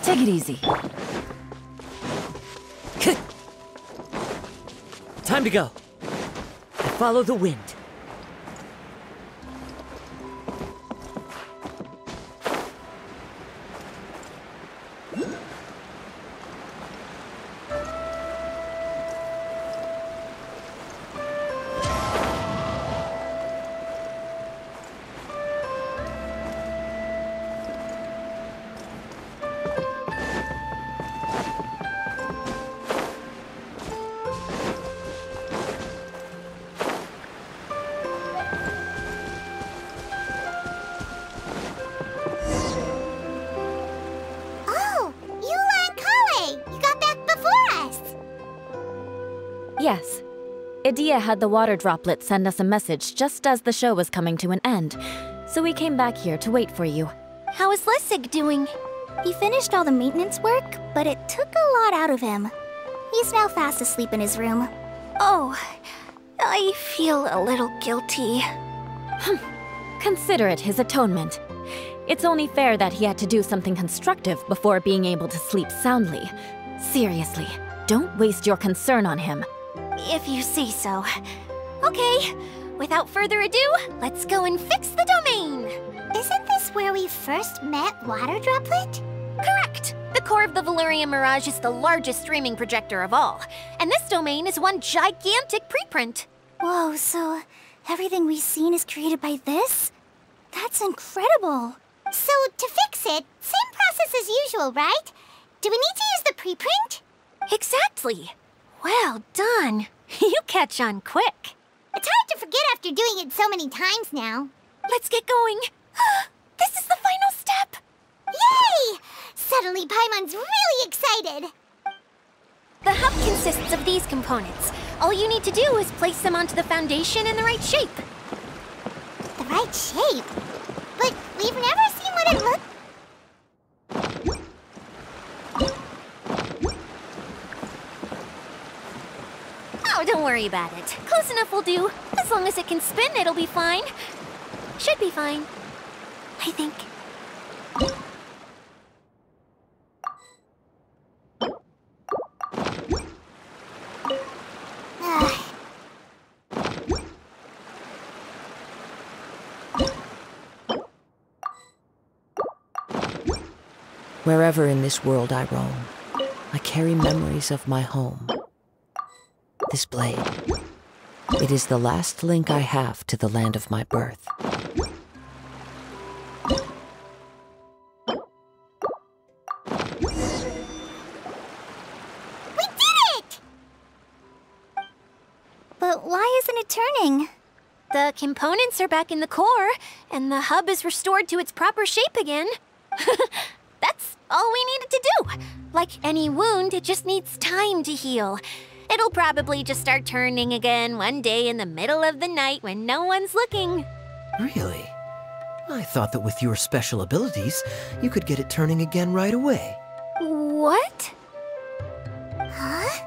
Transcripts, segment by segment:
Take it easy. Time to go. I follow the wind. Yes. Idea had the water droplet send us a message just as the show was coming to an end, so we came back here to wait for you. How is Lessig doing? He finished all the maintenance work, but it took a lot out of him. He's now fast asleep in his room. Oh, I feel a little guilty. Consider it his atonement. It's only fair that he had to do something constructive before being able to sleep soundly. Seriously, don't waste your concern on him. If you say so. Okay, without further ado, let's go and fix the domain! Isn't this where we first met Water Droplet? Correct! The core of the Valerian Mirage is the largest streaming projector of all, and this domain is one gigantic preprint. Whoa, so everything we've seen is created by this? That's incredible! So, to fix it, same process as usual, right? Do we need to use the preprint? Exactly! Well done. You catch on quick. It's hard to forget after doing it so many times now. Let's get going. This is the final step. Yay! Suddenly Paimon's really excited. The hub consists of these components. All you need to do is place them onto the foundation in the right shape. The right shape? But we've never seen what it looks. Oh, don't worry about it. Close enough will do. As long as it can spin, it'll be fine. Should be fine. I think. Wherever in this world I roam, I carry memories of my home. This blade, it is the last link I have to the land of my birth. We did it! But why isn't it turning? The components are back in the core, and the hub is restored to its proper shape again. That's all we needed to do. Like any wound, it just needs time to heal. It'll probably just start turning again one day in the middle of the night when no one's looking. Really? I thought that with your special abilities, you could get it turning again right away. What? Huh?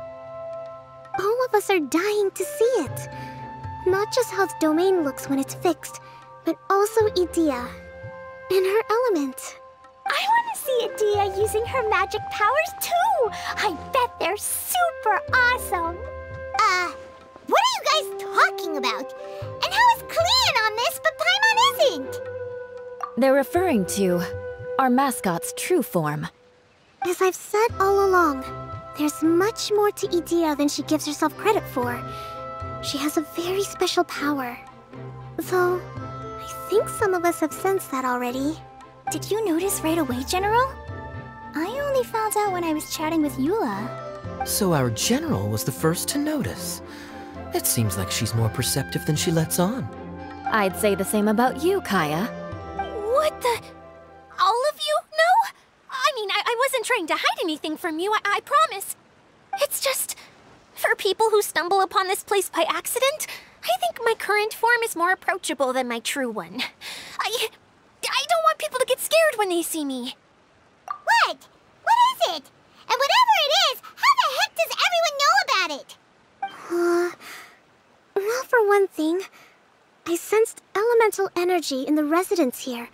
All of us are dying to see it. Not just how the domain looks when it's fixed, but also Idea. In her element. I want to see Idea using her magic powers too! I bet they're super awesome! What are you guys talking about? And how is Kleon on this, but Paimon isn't? They're referring to our mascot's true form. As I've said all along, there's much more to Idea than she gives herself credit for. She has a very special power. Though, I think some of us have sensed that already. Did you notice right away, General? I only found out when I was chatting with Eula. So our general was the first to notice. It seems like she's more perceptive than she lets on. I'd say the same about you, Kaya. What the? All of you? No? I mean, I wasn't trying to hide anything from you, I promise. It's just, for people who stumble upon this place by accident, I think my current form is more approachable than my true one. I don't want people to get scared when they see me. What? What is it? And whatever it is, how the heck does everyone know about it? Well, for one thing, I sensed elemental energy in the residents here,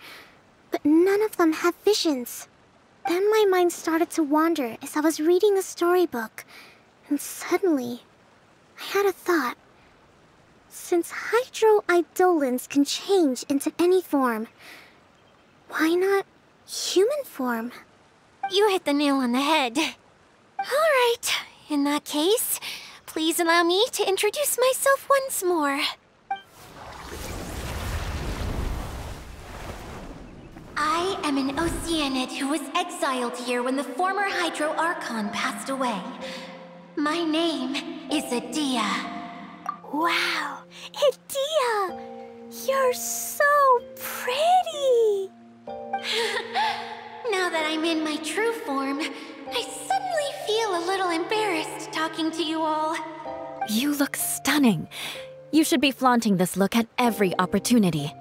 but none of them have visions. Then my mind started to wander as I was reading a storybook, and suddenly, I had a thought. Since hydroidolins can change into any form, why not human form? You hit the nail on the head. Alright, in that case, please allow me to introduce myself once more. I am an Oceanid who was exiled here when the former Hydro Archon passed away. My name is Adia. Wow, Adia! You're so pretty! Now that I'm in my true form, I suddenly feel a little embarrassed talking to you all. You look stunning. You should be flaunting this look at every opportunity.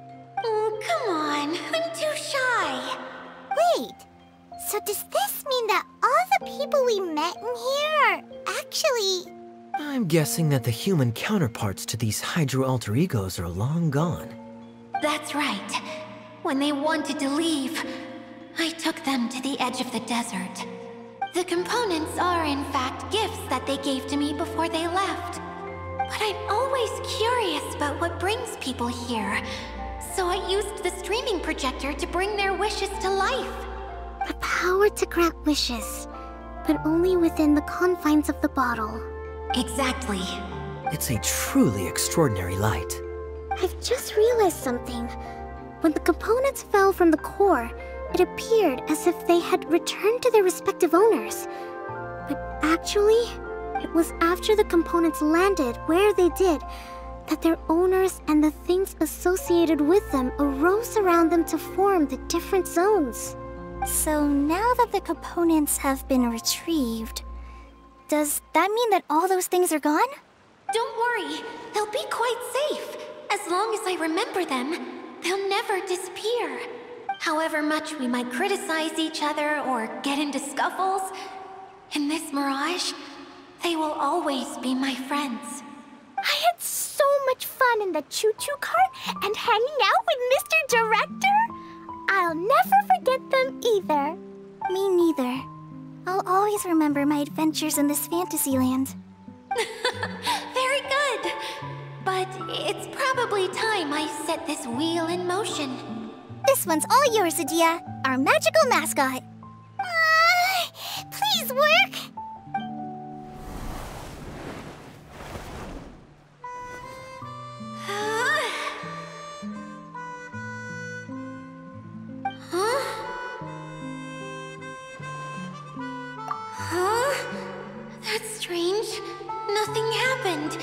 Oh, come on. I'm too shy. Wait, so does this mean that all the people we met in here are actually... I'm guessing that the human counterparts to these Hydro alter egos are long gone. That's right. When they wanted to leave, I took them to the edge of the desert. The components are, in fact, gifts that they gave to me before they left. But I'm always curious about what brings people here, so I used the streaming projector to bring their wishes to life. The power to grant wishes, but only within the confines of the bottle. Exactly. It's a truly extraordinary light. I've just realized something. When the components fell from the core, it appeared as if they had returned to their respective owners. But actually, it was after the components landed where they did that their owners and the things associated with them arose around them to form the different zones. So now that the components have been retrieved, does that mean that all those things are gone? Don't worry, they'll be quite safe. As long as I remember them, they'll never disappear. However much we might criticize each other or get into scuffles, in this mirage, they will always be my friends. I had so much fun in the choo-choo cart and hanging out with Mr. Director. I'll never forget them either. Me neither. I'll always remember my adventures in this fantasy land. Very good. But it's probably time I set this wheel in motion. This one's all yours, Adia, our magical mascot. Please work. That's strange. Nothing happened.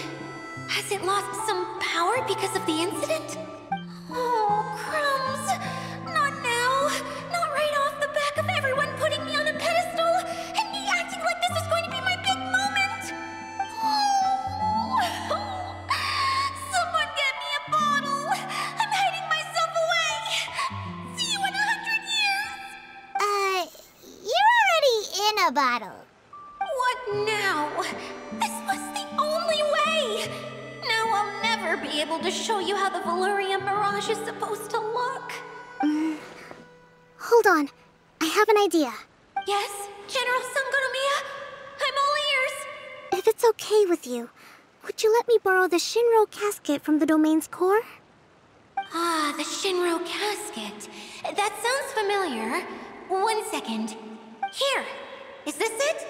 Has it lost some power because of the incident? Oh, crumbs. Not now. Not right off the back of everyone putting me on a pedestal and me acting like this was going to be my big moment. Oh. Someone get me a bottle. I'm hiding myself away. See you in 100 years. You're already in a bottle. What now? This was the only way! Now I'll never be able to show you how the Valyria Mirage is supposed to look. Hold on. I have an idea. Yes, General Sangonomiya? I'm all ears. If it's okay with you, would you let me borrow the Shinro casket from the domain's core? Ah, the Shinro casket. That sounds familiar. 1 second. Here. Is this it?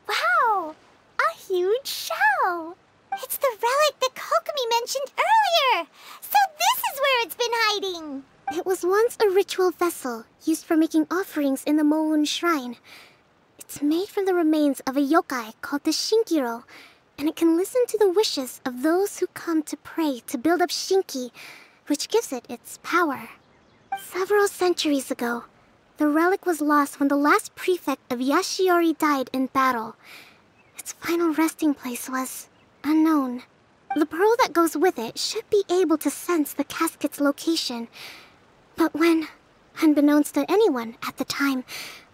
Wow! A huge shell! It's the relic that Kokomi mentioned earlier! So this is where it's been hiding! It was once a ritual vessel used for making offerings in the Moun Shrine. It's made from the remains of a yokai called the Shinkiro, and it can listen to the wishes of those who come to pray to build up Shinki, which gives it its power. Several centuries ago, the relic was lost when the last prefect of Yashiori died in battle. Its final resting place was unknown. The pearl that goes with it should be able to sense the casket's location. But when, unbeknownst to anyone at the time,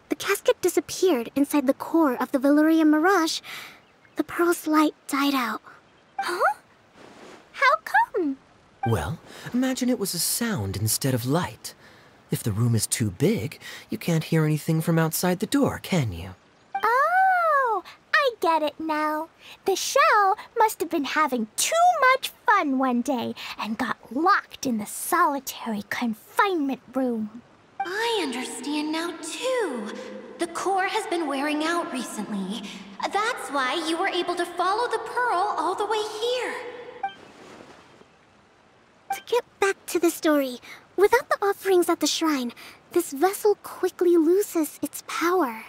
the casket disappeared inside the core of the Valyria Mirage, the pearl's light died out. Huh? How come? Well, imagine it was a sound instead of light. If the room is too big, you can't hear anything from outside the door, can you? Oh, I get it now. The shell must have been having too much fun one day and got locked in the solitary confinement room. I understand now, too. The core has been wearing out recently. That's why you were able to follow the pearl all the way here. To get back to the story, without the offerings at the shrine, this vessel quickly loses its power.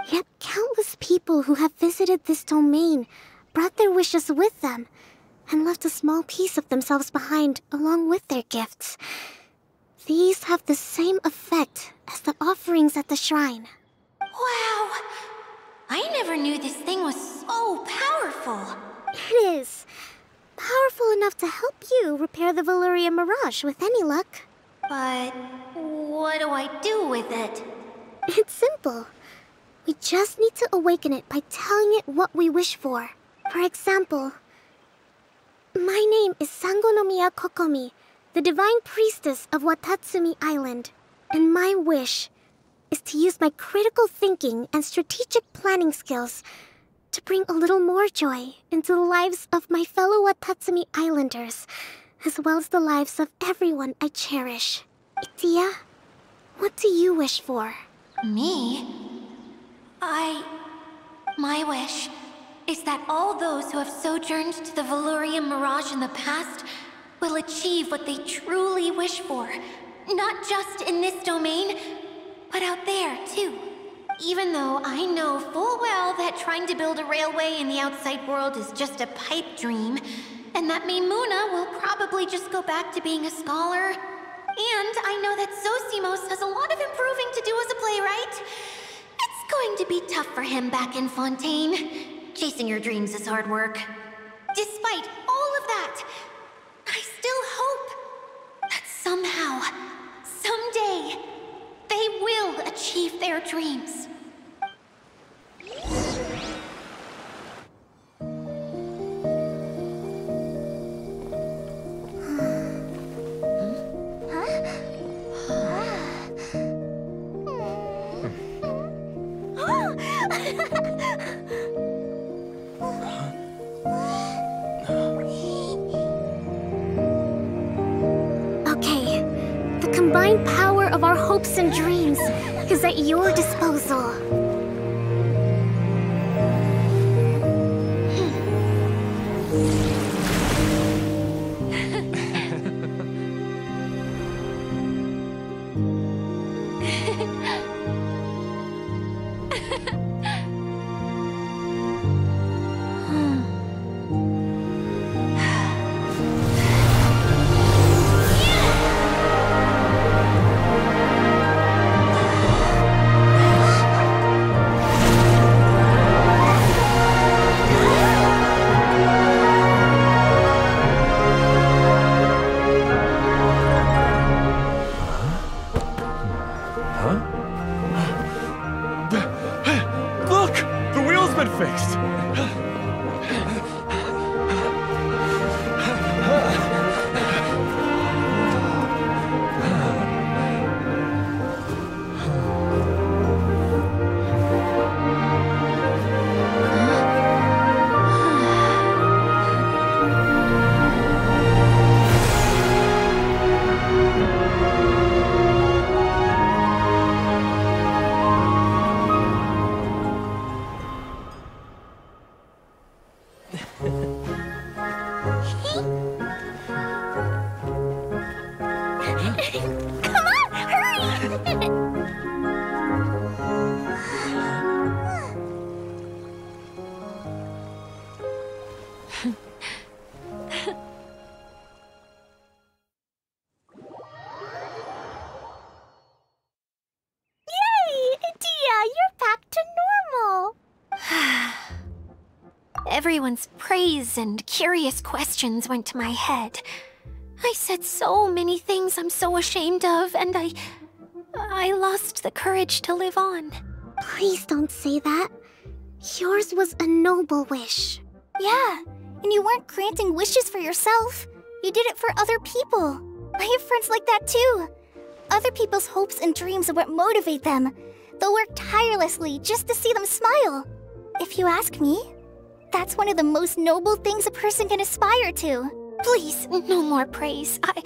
Yet countless people who have visited this domain brought their wishes with them and left a small piece of themselves behind along with their gifts. These have the same effect as the offerings at the shrine. Wow! I never knew this thing was so powerful. It is. Powerful enough to help you repair the Valyria Mirage with any luck. But what do I do with it? It's simple. We just need to awaken it by telling it what we wish for. For example, my name is Sangonomiya Kokomi, the Divine Priestess of Watatsumi Island. And my wish is to use my critical thinking and strategic planning skills to bring a little more joy into the lives of my fellow Watatsumi Islanders, as well as the lives of everyone I cherish. Itia, what do you wish for? Me? My wish is that all those who have sojourned to the Valyria Mirage in the past will achieve what they truly wish for. Not just in this domain, but out there, too. Even though I know full well that trying to build a railway in the outside world is just a pipe dream, and that Maimuna will probably just go back to being a scholar. And I know that Zosimos has a lot of improving to do as a playwright. It's going to be tough for him back in Fontaine. Chasing your dreams is hard work. Despite all of that, I still hope that somehow, someday, they will achieve their dreams. Okay, the combined power of our hopes and dreams is at your disposal. Look! The wheel's been fixed! Come on, hurry! Yay! Itia, you're back to normal! Everyone's praise and curious questions went to my head. I said so many things I'm so ashamed of, and I lost the courage to live on. Please don't say that. Yours was a noble wish. Yeah, and you weren't granting wishes for yourself. You did it for other people. I have friends like that too. other people's hopes and dreams are what motivate them. They'll work tirelessly just to see them smile. If you ask me, that's one of the most noble things a person can aspire to. Please, no more praise. I'm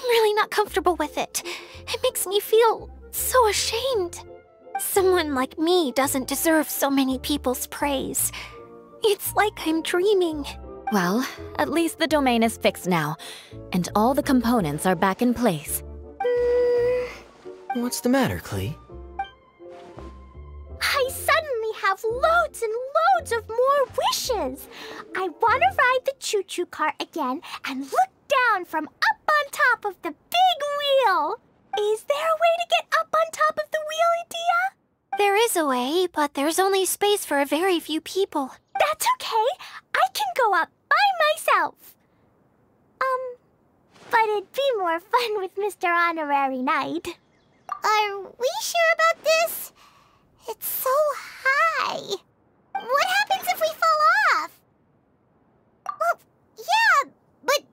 really not comfortable with it. It makes me feel so ashamed. Someone like me doesn't deserve so many people's praise. It's like I'm dreaming. Well, at least the domain is fixed now, and all the components are back in place. What's the matter, Klee? I suddenly have loads and loads of more wishes. I want to ride the choo-choo cart again and look down from up on top of the big wheel. Is there a way to get up on top of the wheel, Edea? There is a way, but there's only space for a very few people. That's okay. I can go up by myself. But it'd be more fun with Mr. Honorary Knight. Are we sure about this? It's so high. What happens if we fall off? Well, yeah, but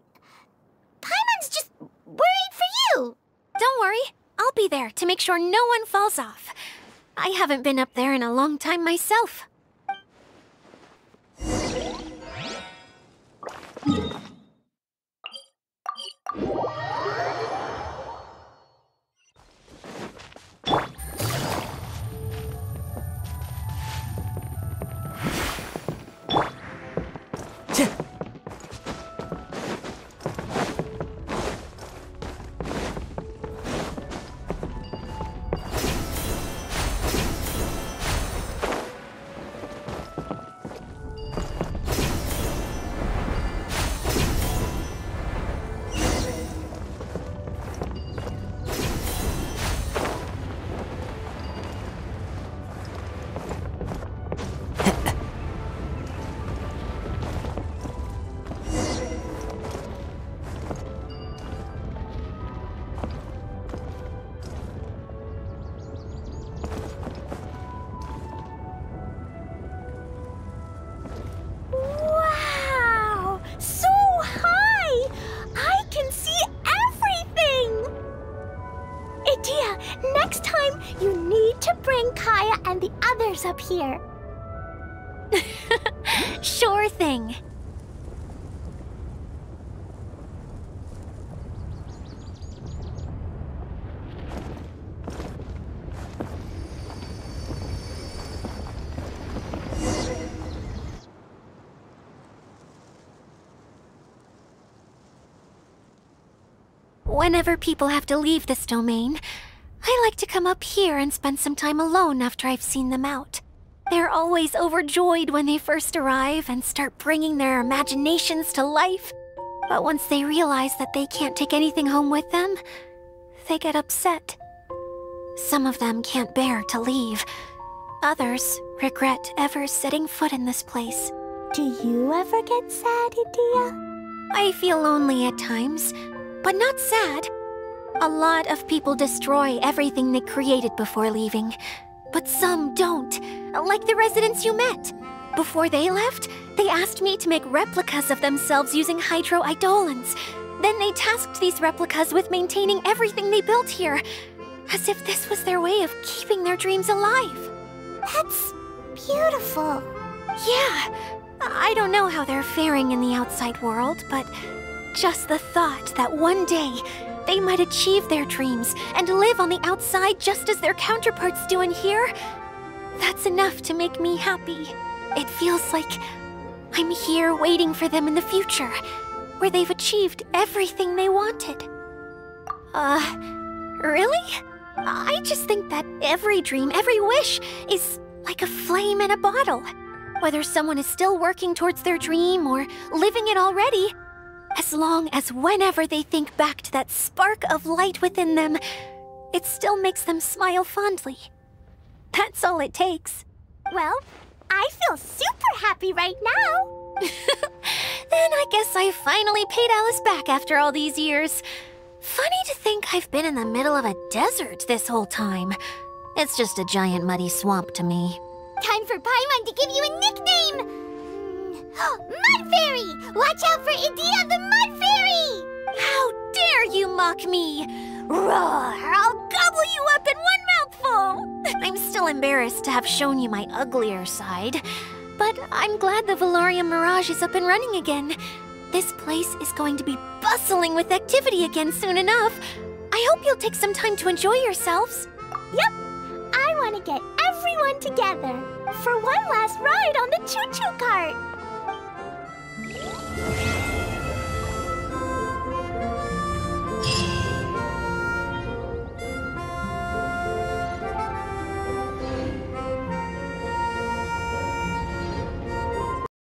Paimon's just worried for you. Don't worry, I'll be there to make sure no one falls off. I haven't been up there in a long time myself. Wow! So high! I can see everything! Edea, next time you need to bring Kaya and the others up here. Sure thing. Whenever people have to leave this domain, I like to come up here and spend some time alone after I've seen them out. They're always overjoyed when they first arrive and start bringing their imaginations to life. But once they realize that they can't take anything home with them, they get upset. Some of them can't bear to leave. Others regret ever setting foot in this place. Do you ever get sad, Edea? I feel lonely at times, but not sad. A lot of people destroy everything they created before leaving, but some don't, like the residents you met. Before they left, they asked me to make replicas of themselves using hydro-eidolons. Then they tasked these replicas with maintaining everything they built here, as if this was their way of keeping their dreams alive. That's beautiful. Yeah, I don't know how they're faring in the outside world, but just the thought that one day they might achieve their dreams and live on the outside just as their counterparts do in here, that's enough to make me happy. It feels like I'm here waiting for them in the future, where they've achieved everything they wanted. Really? I just think that every dream, every wish, is like a flame in a bottle. Whether someone is still working towards their dream or living it already, as long as whenever they think back to that spark of light within them, it still makes them smile fondly. That's all it takes. Well, I feel super happy right now. Then I guess I finally paid Alice back after all these years. Funny to think I've been in the middle of a desert this whole time. It's just a giant muddy swamp to me. Time for Paimon to give you a nickname! Mud Fairy! Watch out for Edea the Mud Fairy! How dare you, mock me. Roar! I'll gobble you up in one mouthful! I'm still embarrassed to have shown you my uglier side, but I'm glad the Valorium Mirage is up and running again. This place is going to be bustling with activity again soon enough. I hope you'll take some time to enjoy yourselves. Yep! I want to get everyone together for one last ride on the choo-choo cart!